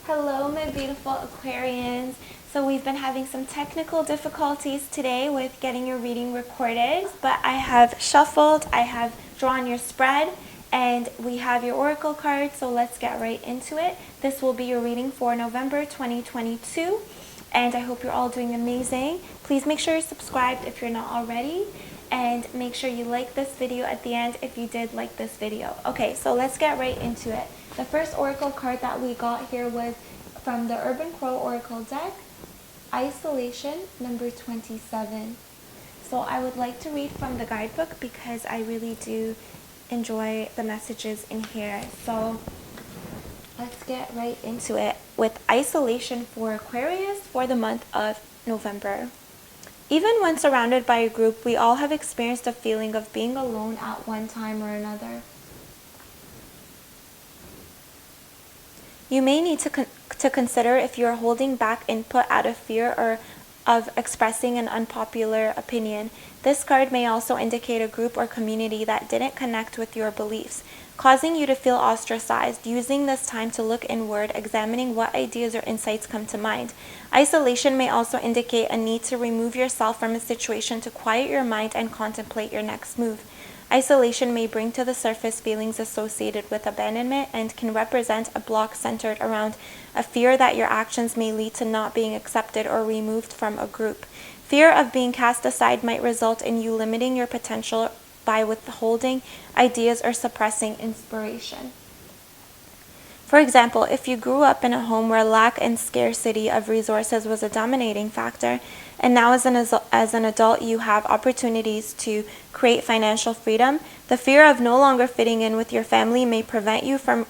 Hello, my beautiful Aquarians. So we've been having some technical difficulties today with getting your reading recorded, but I have shuffled, I have drawn your spread, and we have your oracle card, so let's get right into it. This will be your reading for November 2022, and I hope you're all doing amazing. Please make sure you're subscribed if you're not already, and make sure you like this video at the end if you did like this video. Okay, so let's get right into it. The first oracle card that we got here was from the Urban Crow Oracle deck, Isolation number 27. So I would like to read from the guidebook because I really do enjoy the messages in here. So let's get right into it with Isolation for Aquarius for the month of November. Even when surrounded by a group, we all have experienced a feeling of being alone at one time or another. You may need to consider if you are holding back input out of fear or of expressing an unpopular opinion. This card may also indicate a group or community that didn't connect with your beliefs, causing you to feel ostracized. Using this time to look inward, examining what ideas or insights come to mind. Isolation may also indicate a need to remove yourself from a situation to quiet your mind and contemplate your next move. Isolation may bring to the surface feelings associated with abandonment and can represent a block centered around a fear that your actions may lead to not being accepted or removed from a group. Fear of being cast aside might result in you limiting your potential by withholding ideas or suppressing inspiration. For example, if you grew up in a home where lack and scarcity of resources was a dominating factor, and now as an adult you have opportunities to create financial freedom, the fear of no longer fitting in with your family may prevent you from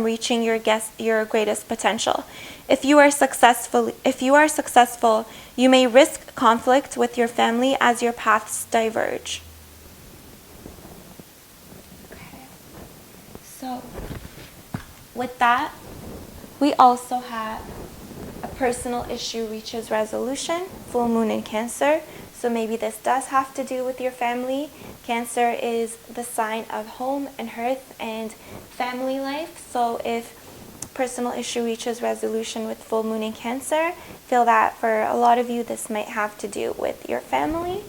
reaching your greatest potential. If you are successful, you may risk conflict with your family as your paths diverge. Okay. So with that, we also have a personal issue reaches resolution, full moon in Cancer. So maybe this does have to do with your family. Cancer is the sign of home and hearth and family life. So if personal issue reaches resolution with full moon in Cancer, feel that for a lot of you this might have to do with your family.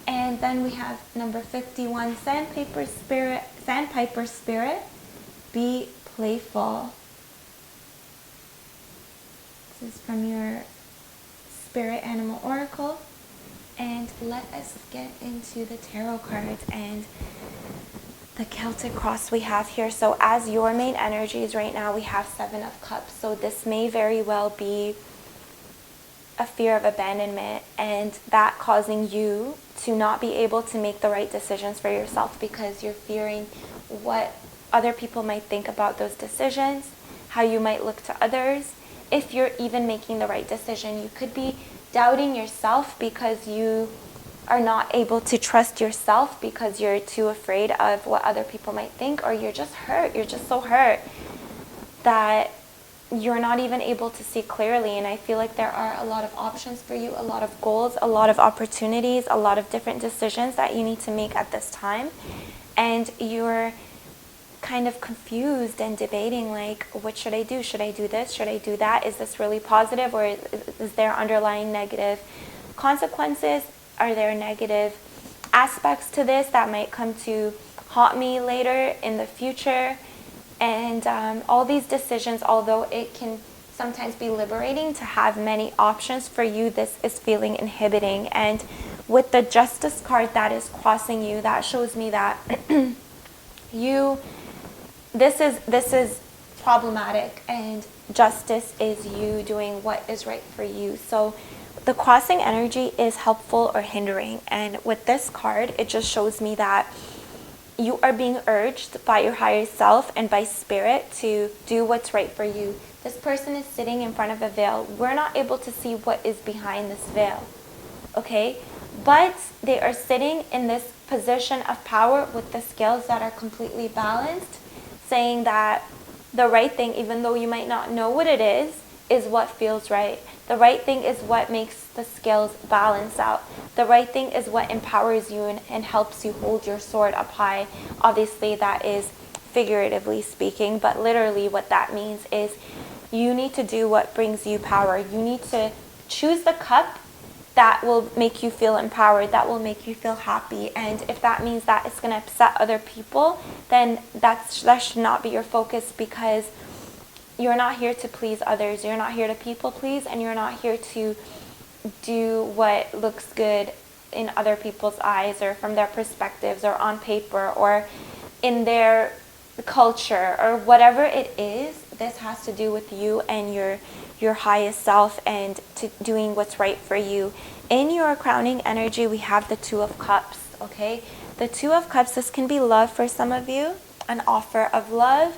And then we have number 51, Sandpiper Spirit, be playful. This is from your Spirit Animal Oracle. And let us get into the tarot cards and the Celtic cross we have here. So as your main energies right now, we have 7 of Cups. So this may very well be a fear of abandonment, and that causing you to not be able to make the right decisions for yourself because you're fearing what other people might think about those decisions, how you might look to others, if you're even making the right decision. You could be doubting yourself because you are not able to trust yourself because you're too afraid of what other people might think, or you're just hurt. You're just so hurt that you're not even able to see clearly. And I feel like there are a lot of options for you, a lot of goals, a lot of opportunities, a lot of different decisions that you need to make at this time. And you're kind of confused and debating, like, what should I do? Should I do this? Should I do that? Is this really positive, or is there underlying negative consequences? Are there negative aspects to this that might come to haunt me later in the future? And all these decisions, although it can sometimes be liberating to have many options for you, this is feeling inhibiting. And with the Justice card that is crossing you, that shows me that this is problematic, and justice is you doing what is right for you. So the crossing energy is helpful or hindering. And with this card, it just shows me that you are being urged by your higher self and by spirit to do what's right for you. This person is sitting in front of a veil. We're not able to see what is behind this veil, okay? But they are sitting in this position of power with the scales that are completely balanced, saying that the right thing, even though you might not know what it is what feels right. The right thing is what makes the scales balance out. The right thing is what empowers you and helps you hold your sword up high. Obviously, that is figuratively speaking, but literally what that means is You need to do what brings you power. You need to choose the cup that will make you feel empowered, that will make you feel happy. And if that means that it's going to upset other people, then that should not be your focus, because you're not here to please others. You're not here to people please, and you're not here to do what looks good in other people's eyes, or from their perspectives, or on paper, or in their culture, or whatever it is. This has to do with you and your highest self, and to doing what's right for you. In your crowning energy, we have the Two of Cups, okay? The Two of Cups, this can be love for some of you, an offer of love.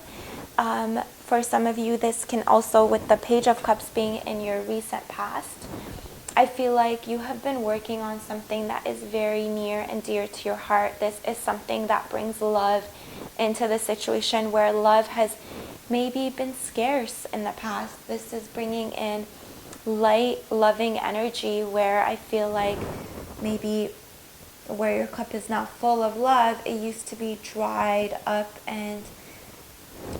For some of you, this can also, with the Page of Cups being in your recent past, I feel like you have been working on something that is very near and dear to your heart. This is something that brings love into the situation, where love has maybe been scarce in the past. This is bringing in light, loving energy, where I feel like maybe where your cup is now full of love, it used to be dried up, and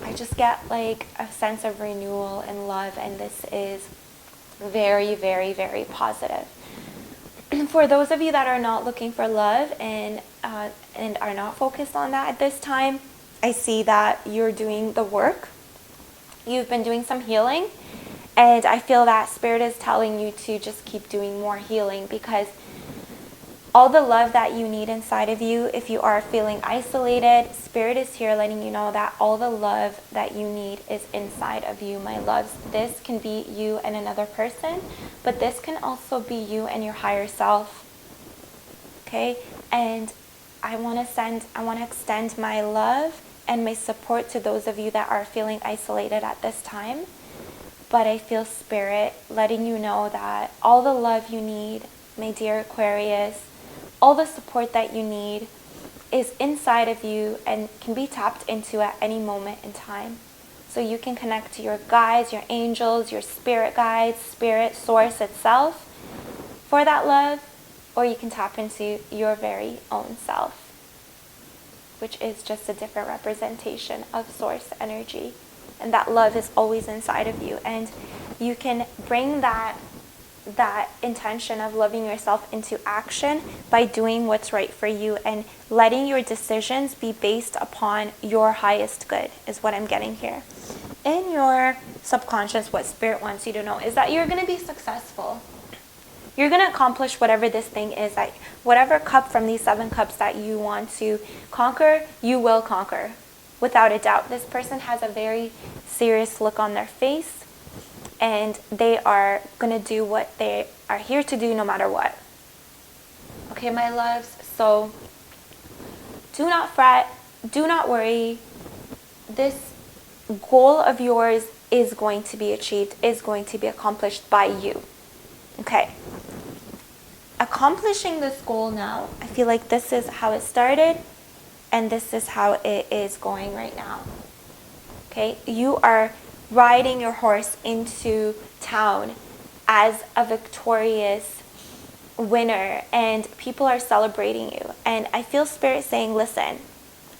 I just get like a sense of renewal and love, and this is very, very, very positive. For those of you that are not looking for love and are not focused on that at this time, I see that you're doing the work. You've been doing some healing, and I feel that Spirit is telling you to just keep doing more healing, because all the love that you need inside of you, if you are feeling isolated, Spirit is here letting you know that all the love that you need is inside of you, my loves. This can be you and another person, but this can also be you and your higher self. Okay? And I want to extend my love and my support to those of you that are feeling isolated at this time. But I feel Spirit letting you know that all the love you need, my dear Aquarius, all the support that you need is inside of you and can be tapped into at any moment in time. So you can connect to your guides, your angels, your spirit guides, spirit, source itself for that love, or you can tap into your very own self, which is just a different representation of source energy. And that love is always inside of you. And you can bring that intention of loving yourself into action by doing what's right for you and letting your decisions be based upon your highest good, is what I'm getting here. In your subconscious, what Spirit wants you to know is that you're going to be successful. You're going to accomplish whatever this thing is, that whatever cup from these 7 cups that you want to conquer, you will conquer, without a doubt. This person has a very serious look on their face, and they are going to do what they are here to do no matter what. Okay, my loves, so do not fret, do not worry. This goal of yours is going to be achieved, is going to be accomplished by you. Okay. Accomplishing this goal now, I feel like this is how it started, and this is how it is going right now. Okay, you are riding your horse into town as a victorious winner, and people are celebrating you. And I feel Spirit saying, listen,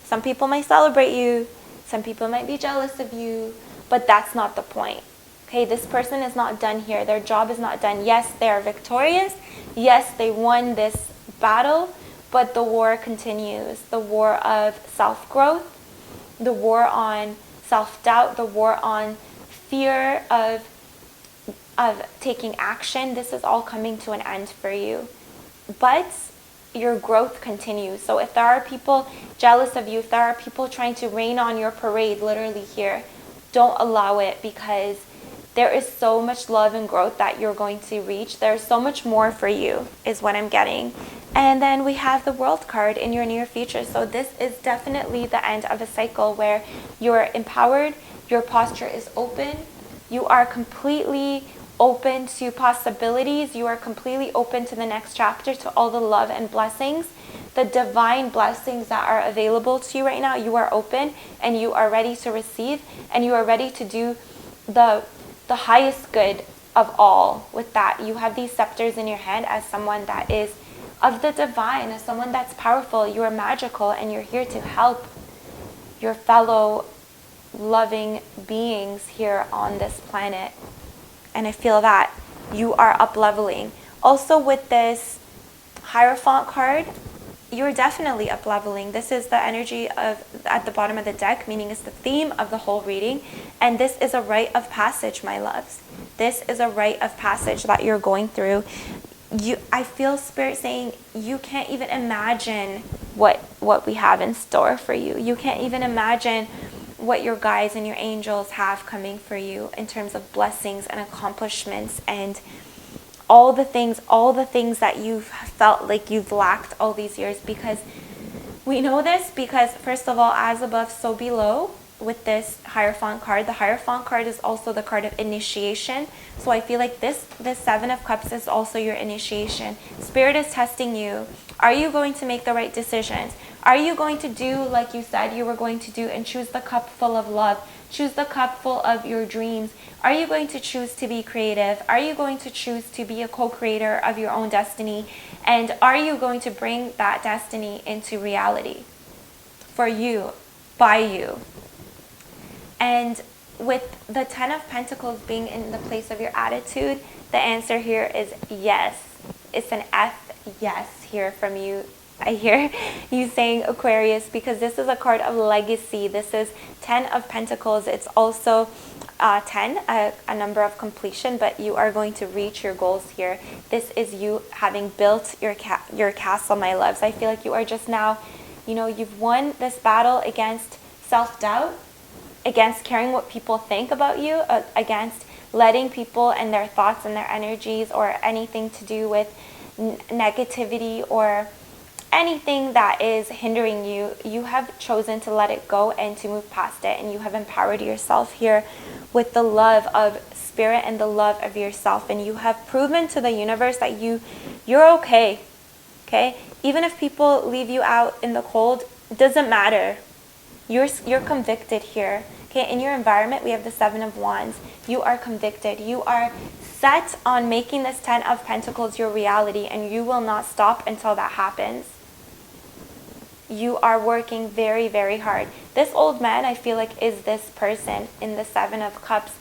some people might celebrate you, some people might be jealous of you, but that's not the point. Okay, this person is not done here. Their job is not done. Yes, they are victorious. Yes, they won this battle, but the war continues. The war of self-growth, the war on self-doubt, the war on fear of taking action. This is all coming to an end for you. But your growth continues. So if there are people jealous of you, if there are people trying to rain on your parade literally here, don't allow it, because there is so much love and growth that you're going to reach. There's so much more for you, is what I'm getting. And then we have the World card in your near future. So this is definitely the end of a cycle where you're empowered, your posture is open, you are completely open to possibilities, you are completely open to the next chapter, to all the love and blessings, the divine blessings that are available to you right now. You are open and you are ready to receive, and you are ready to do the highest good of all. With that, you have these scepters in your hand as someone that is of the divine, as someone that's powerful. You are magical, and you're here to help your fellow loving beings here on this planet. And I feel that you are up-leveling. Also with this Hierophant card, you're definitely up-leveling. This is the energy of at the bottom of the deck, meaning it's the theme of the whole reading. And this is a rite of passage, my loves. This is a rite of passage that you're going through. I feel Spirit saying you can't even imagine what we have in store for you. You can't even imagine what your guides and your angels have coming for you in terms of blessings and accomplishments and all the things that you've felt like you've lacked all these years. Because we know this because, first of all, as above, so below. With this Hierophant card, the Hierophant card is also the card of initiation. So I feel like this Seven of Cups is also your initiation. Spirit is testing you. Are you going to make the right decisions? Are you going to do like you said you were going to do and choose the cup full of love? Choose the cup full of your dreams. Are you going to choose to be creative? Are you going to choose to be a co-creator of your own destiny? And are you going to bring that destiny into reality for you, by you? And with the Ten of Pentacles being in the place of your attitude, the answer here is yes. It's an F yes here from you. I hear you saying Aquarius, because this is a card of legacy. This is 10 of Pentacles. It's also 10, a number of completion, but you are going to reach your goals here. This is you having built your castle, my loves. I feel like you are just now, you've won this battle against self-doubt, against caring what people think about you, against letting people and their thoughts and their energies or anything to do with negativity or anything that is hindering you. You have chosen to let it go and to move past it, and you have empowered yourself here with the love of Spirit and the love of yourself, and you have proven to the universe that you're okay. Even if people leave you out in the cold, it doesn't matter. You're convicted here. In your environment, we have the Seven of Wands. You are convicted. You are set on making this 10 of Pentacles your reality, and you will not stop until that happens. You are working very, very hard. This old man, I feel like, is this person in the Seven of Cups,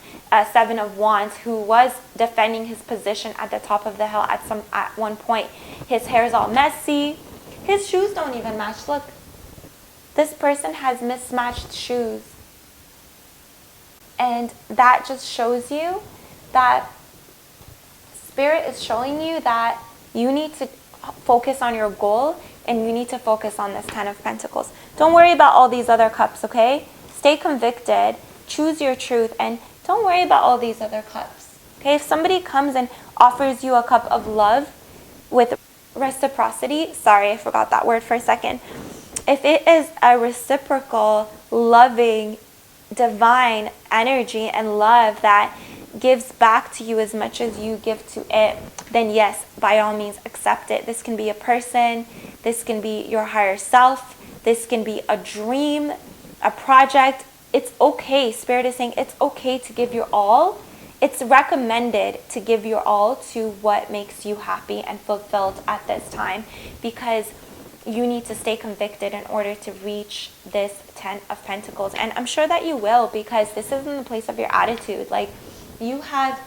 Seven of Wands, who was defending his position at the top of the hill at one point. His hair is all messy. His shoes don't even match. Look. This person has mismatched shoes. And that just shows you that Spirit is showing you that you need to focus on your goal and you need to focus on this 10 of Pentacles. Don't worry about all these other cups, okay? Stay convicted, choose your truth, and don't worry about all these other cups. Okay, if somebody comes and offers you a cup of love with reciprocity, sorry, I forgot that word for a second. If it is a reciprocal, loving, divine energy and love that gives back to you as much as you give to it, then yes, by all means, accept it. This can be a person, this can be your higher self, this can be a dream, a project. It's okay. Spirit is saying it's okay to give your all. It's recommended to give your all to what makes you happy and fulfilled at this time, because you need to stay convicted in order to reach this 10 of Pentacles. And I'm sure that you will, because this is in the place of your attitude. Like, you have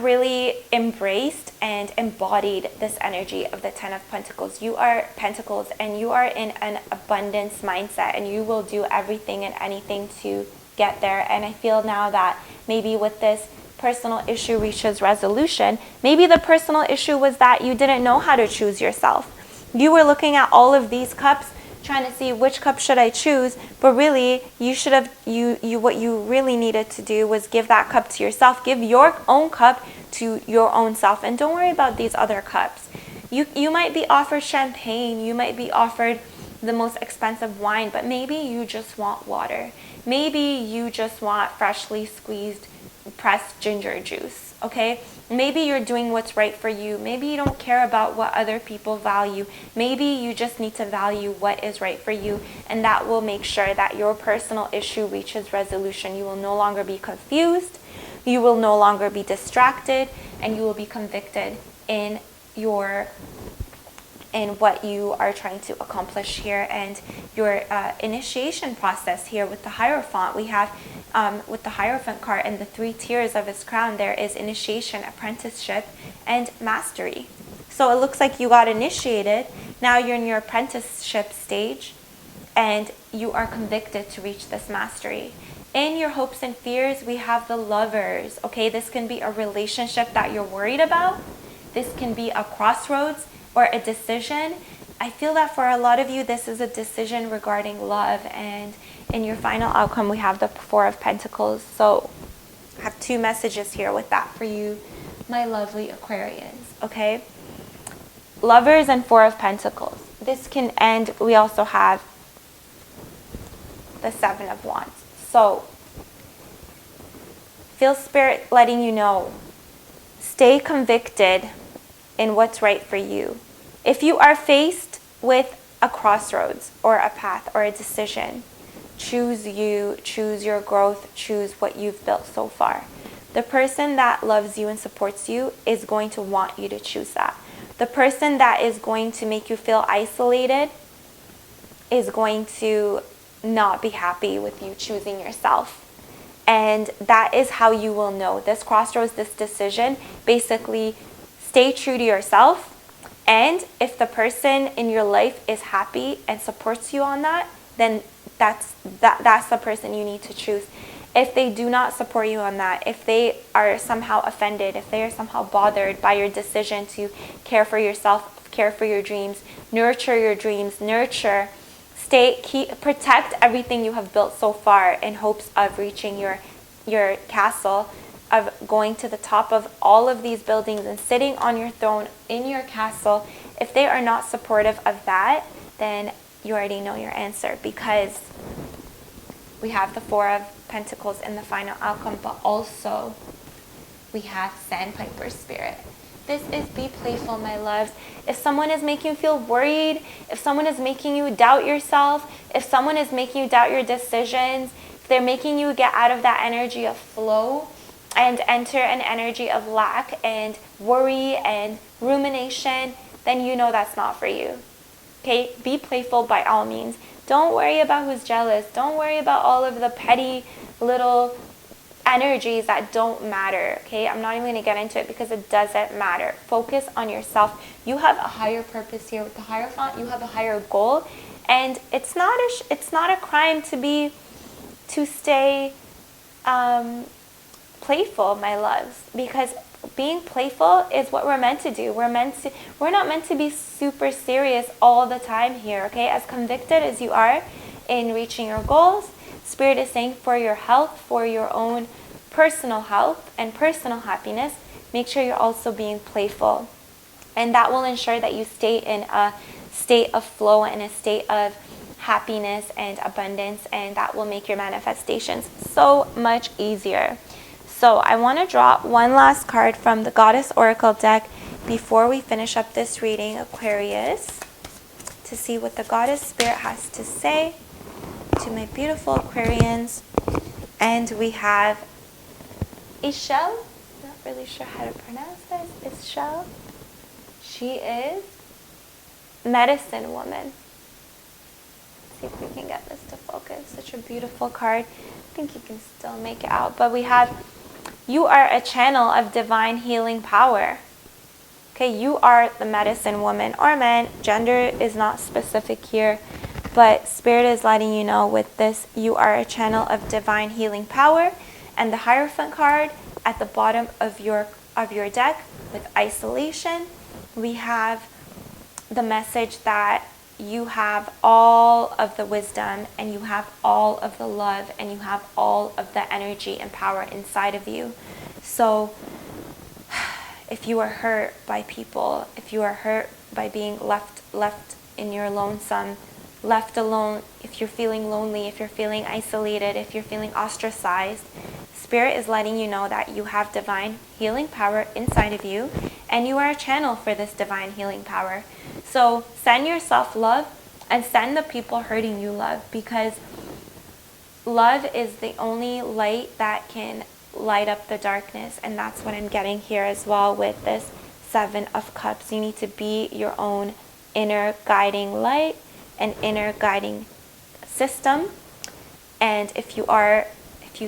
really embraced and embodied this energy of the 10 of Pentacles. You are Pentacles, and you are in an abundance mindset, and you will do everything and anything to get there. And I feel now that maybe with this personal issue reaches resolution, maybe the personal issue was that you didn't know how to choose yourself. You were looking at all of these cups, trying to see which cup should I choose, but really you should have what you really needed to do was give that cup to yourself. Give your own cup to your own self, and don't worry about these other cups. You might be offered champagne, you might be offered the most expensive wine, but maybe you just want water. Maybe you just want freshly squeezed pressed ginger juice, okay? Maybe you're doing what's right for you. Maybe you don't care about what other people value. Maybe you just need to value what is right for you, and that will make sure that your personal issue reaches resolution. You will no longer be confused, you will no longer be distracted, and you will be convicted in your in what you are trying to accomplish here, and your initiation process here with the Hierophant. We have with the Hierophant card and the 3 tiers of his crown, there is initiation, apprenticeship, and mastery. So it looks like you got initiated. Now you're in your apprenticeship stage, and you are convicted to reach this mastery. In your hopes and fears, we have the Lovers. Okay, this can be a relationship that you're worried about. This can be a crossroads or a decision. I feel that for a lot of you, this is a decision regarding love. And in your final outcome, we have the 4 of Pentacles. So I have 2 messages here with that for you, my lovely Aquarians. Okay, Lovers and 4 of Pentacles. This can end. We also have the 7 of Wands. So feel Spirit letting you know, stay convicted in what's right for you. If you are faced with a crossroads or a path or a decision, choose you, choose your growth, choose what you've built so far. The person that loves you and supports you is going to want you to choose that. The person that is going to make you feel isolated is going to not be happy with you choosing yourself. And that is how you will know. This crossroads, this decision, basically stay true to yourself. And if the person in your life is happy and supports you on that, then that's the person you need to choose. If they do not support you on that, if they are somehow offended, if they are somehow bothered by your decision to care for yourself, care for your dreams, nurture your dreams, protect everything you have built so far in hopes of reaching your castle, of going to the top of all of these buildings and sitting on your throne in your castle. If they are not supportive of that, then you already know your answer, because we have the 4 of Pentacles in the final outcome, but also we have Sandpiper Spirit. This is be playful, my loves. If someone is making you feel worried, if someone is making you doubt yourself, if someone is making you doubt your decisions, if they're making you get out of that energy of flow and enter an energy of lack and worry and rumination, then you know that's not for you. Okay, be playful by all means. Don't worry about who's jealous. Don't worry about all of the petty little energies that don't matter. Okay, I'm not even going to get into it because it doesn't matter. Focus on yourself. You have a higher purpose here with the Hierophant. You have a higher goal, and it's not a crime to stay playful, my loves, because being playful is what we're meant to do. We're not meant to be super serious all the time here. Okay, as convicted as you are in reaching your goals, Spirit is saying for your health, for your own personal health and personal happiness, make sure you're also being playful. And that will ensure that you stay in a state of flow and a state of happiness and abundance, and that will make your manifestations so much easier. So I want to draw one last card from the Goddess Oracle deck before we finish up this reading, Aquarius, to see what the Goddess Spirit has to say to my beautiful Aquarians. And we have Ishel. Not really sure how to pronounce this. Ishel. She is medicine woman. Let's see if we can get this to focus. Such a beautiful card. I think you can still make it out. But we have, you are a channel of divine healing power. Okay, you are the medicine woman or man. Gender is not specific here, but Spirit is letting you know with this, you are a channel of divine healing power. And the Hierophant card at the bottom of your deck with isolation, we have the message that you have all of the wisdom and you have all of the love and you have all of the energy and power inside of you. So if you are hurt by people, if you are hurt by being left in your lonesome, left alone, if you're feeling lonely, if you're feeling isolated, if you're feeling ostracized, Spirit is letting you know that you have divine healing power inside of you and you are a channel for this divine healing power. So send yourself love and send the people hurting you love, because love is the only light that can light up the darkness. And that's what I'm getting here as well with this 7 of Cups. You need to be your own inner guiding light, an inner guiding system. And if you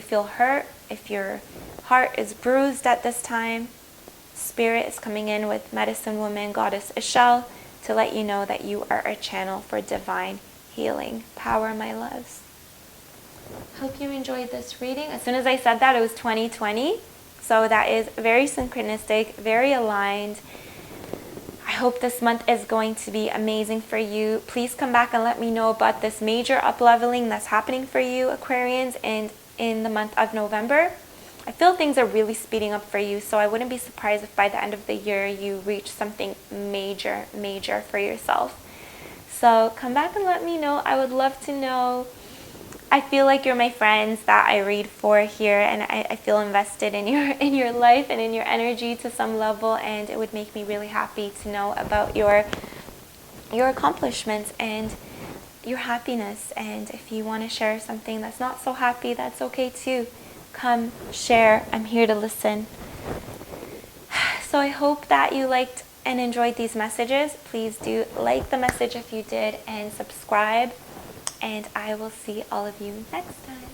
feel hurt, if your heart is bruised at this time, Spirit is coming in with Medicine Woman, Goddess Ishel, to let you know that you are a channel for divine healing power, my loves. Hope you enjoyed this reading. As soon as I said that, it was 2020. So that is very synchronistic, very aligned. I hope this month is going to be amazing for you. Please come back and let me know about this major up-leveling that's happening for you, Aquarians, and in the month of November. I feel things are really speeding up for you, so I wouldn't be surprised if by the end of the year you reach something major for yourself. So come back and let me know. I would love to know. I feel like you're my friends that I read for here, and I feel invested in your life and in your energy to some level, and it would make me really happy to know about your accomplishments and your happiness. And if you want to share something that's not so happy, that's okay too. Come share. I'm here to listen. So I hope that you liked and enjoyed these messages. Please do like the message if you did, and subscribe. And I will see all of you next time.